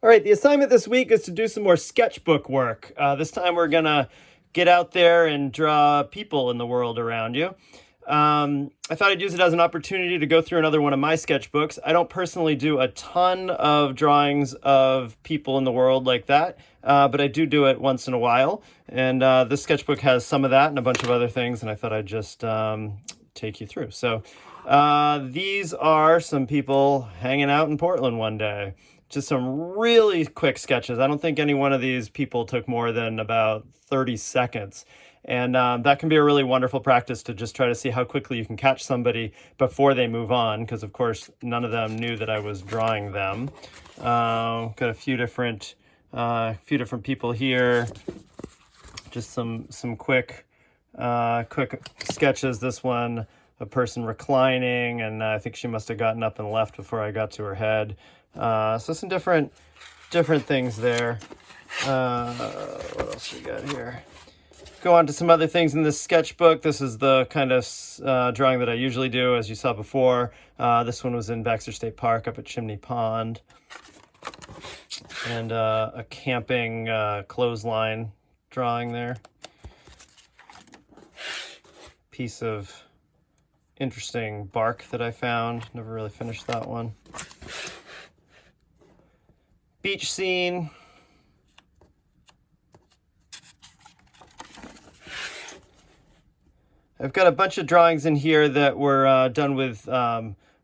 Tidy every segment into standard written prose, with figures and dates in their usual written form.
All right, the assignment this week is to do some more sketchbook work. This time we're gonna get out there and draw people in the world around you. I thought I'd use it as an opportunity to go through another one of my sketchbooks. I don't personally do a ton of drawings of people in the world like that, but I do it once in a while. And this sketchbook has some of that and a bunch of other things, and I thought I'd just take you through. So these are some people hanging out in Portland one day. Just some really quick sketches. I don't think any one of these people took more than about 30 seconds. And that can be a really wonderful practice to just try to see how quickly you can catch somebody before they move on, because of course none of them knew that I was drawing them. Got a few different people here. Just some quick sketches. This one, a person reclining, and I think she must have gotten up and left before I got to her head. So some different things there. What else we got here? Go on to some other things in this sketchbook. This is the kind of drawing that I usually do, as you saw before. This one was in Baxter State Park up at Chimney Pond. And a camping clothesline drawing there. Piece of interesting bark that I found. Never really finished that one. Beach scene. I've got a bunch of drawings in here that were done with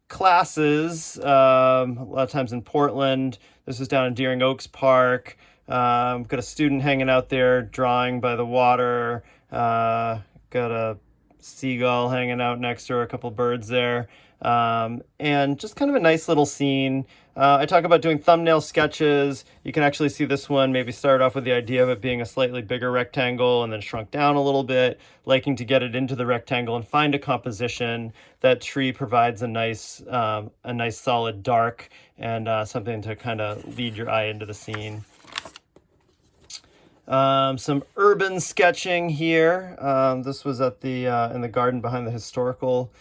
classes, a lot of times in Portland. This is down in Deering Oaks Park. Got a student hanging out there drawing by the water. Got a seagull hanging out next to her, a couple birds there. And just kind of a nice little scene. I talk about doing thumbnail sketches. You can actually see this one maybe start off with the idea of it being a slightly bigger rectangle and then shrunk down a little bit, liking to get it into the rectangle and find a composition. That tree provides a nice solid dark and something to kind of lead your eye into the scene. Some urban sketching here. This was at the in the garden behind the historical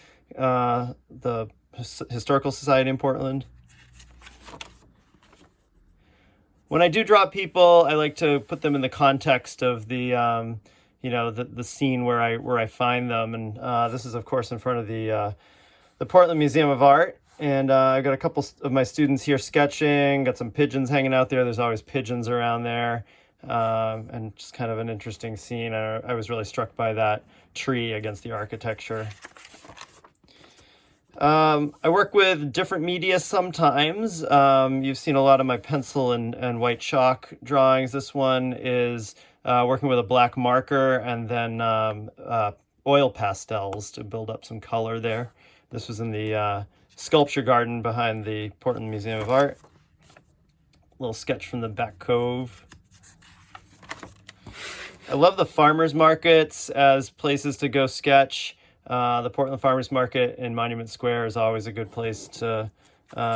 Society in Portland. When I do draw people, I like to put them in the context of the the scene where I find them, and this is of course in front of the Portland Museum of Art. And I've got a couple of my students here sketching. Got some pigeons hanging out there. There's always pigeons around there. And just kind of an interesting scene. I was really struck by that tree against the architecture. I work with different media sometimes. You've seen a lot of my pencil and white chalk drawings. This one is working with a black marker and then oil pastels to build up some color there. This was in the sculpture garden behind the Portland Museum of Art. Little sketch from the back cove. I love the farmers markets as places to go sketch. The Portland Farmers Market in Monument Square is always a good place to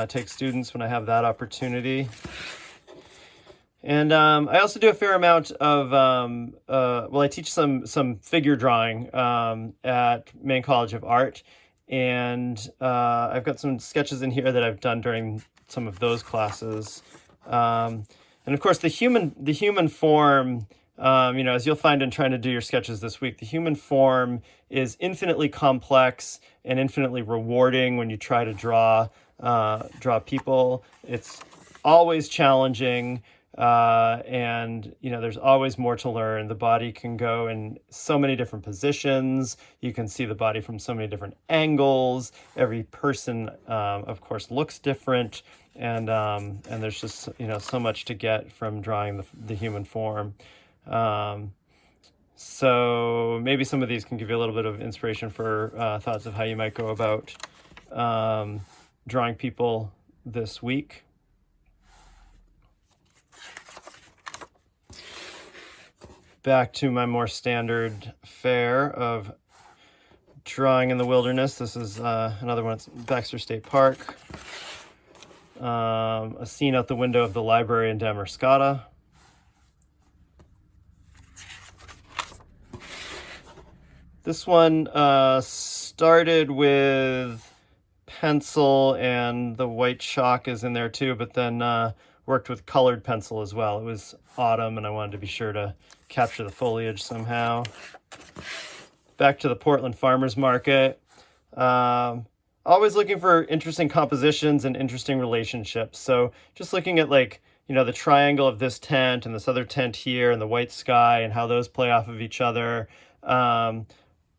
take students when I have that opportunity. And I also do a fair amount of, I teach some figure drawing at Maine College of Art. And I've got some sketches in here that I've done during some of those classes. And of course, the human form, as you'll find in trying to do your sketches this week, the human form is infinitely complex and infinitely rewarding when you try to draw people. It's always challenging, and there's always more to learn. The body can go in so many different positions. You can see the body from so many different angles. Every person, of course, looks different, and there's just so much to get from drawing the human form. So maybe some of these can give you a little bit of inspiration for thoughts of how you might go about drawing people this week. Back to my more standard fare of drawing in the wilderness. This is another one at Baxter State Park. A scene out the window of the library in Damerscota. This one started with pencil and the white chalk is in there too, but then worked with colored pencil as well. It was autumn and I wanted to be sure to capture the foliage somehow. Back to the Portland Farmers Market. Always looking for interesting compositions and interesting relationships. So just looking at, like, you know, the triangle of this tent and this other tent here and the white sky and how those play off of each other,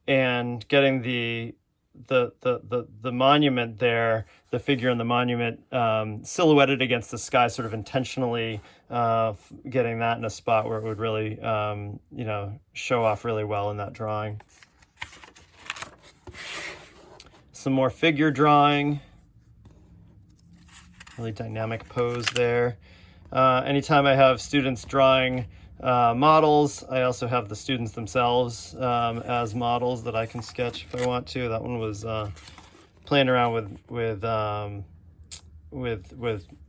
and getting the monument there, the figure in the monument, silhouetted against the sky, sort of intentionally getting that in a spot where it would really, you know, show off really well in that drawing. Some more figure drawing, really dynamic pose there. Anytime I have students drawing models, I also have the students themselves as models that I can sketch if I want to. That one was playing around with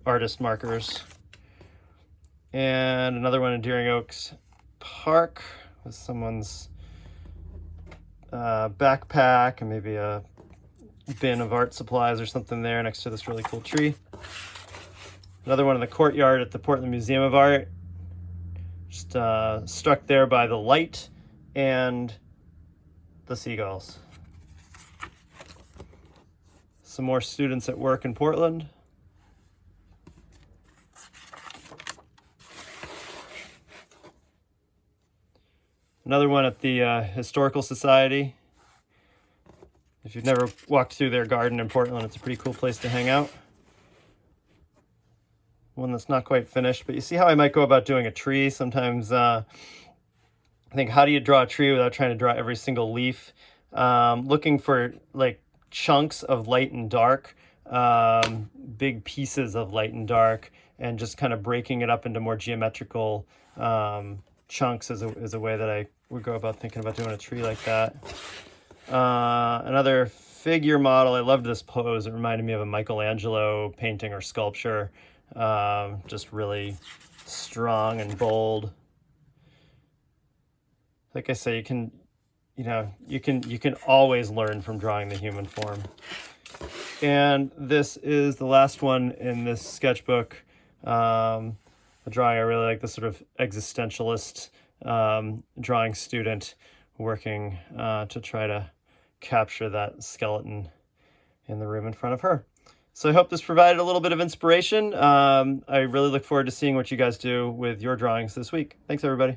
artist markers. And another one in Deering Oaks Park with someone's backpack and maybe a bin of art supplies or something there next to this really cool tree. Another one in the courtyard at the Portland Museum of Art. Just struck there by the light and the seagulls. Some more students at work in Portland. Another one at the Historical Society. If you've never walked through their garden in Portland, it's a pretty cool place to hang out. One that's not quite finished, but you see how I might go about doing a tree. Sometimes I think, how do you draw a tree without trying to draw every single leaf? Looking for, like, chunks of light and dark, big pieces of light and dark, and just kind of breaking it up into more geometrical chunks is a way that I would go about thinking about doing a tree like that. Another figure model. I loved this pose. It reminded me of a Michelangelo painting or sculpture. Just really strong and bold. Like I say, you can always learn from drawing the human form. And this is the last one in this sketchbook. A drawing I really like, this sort of existentialist drawing student working to try to capture that skeleton in the room in front of her. So I hope this provided a little bit of inspiration. I really look forward to seeing what you guys do with your drawings this week. Thanks, everybody.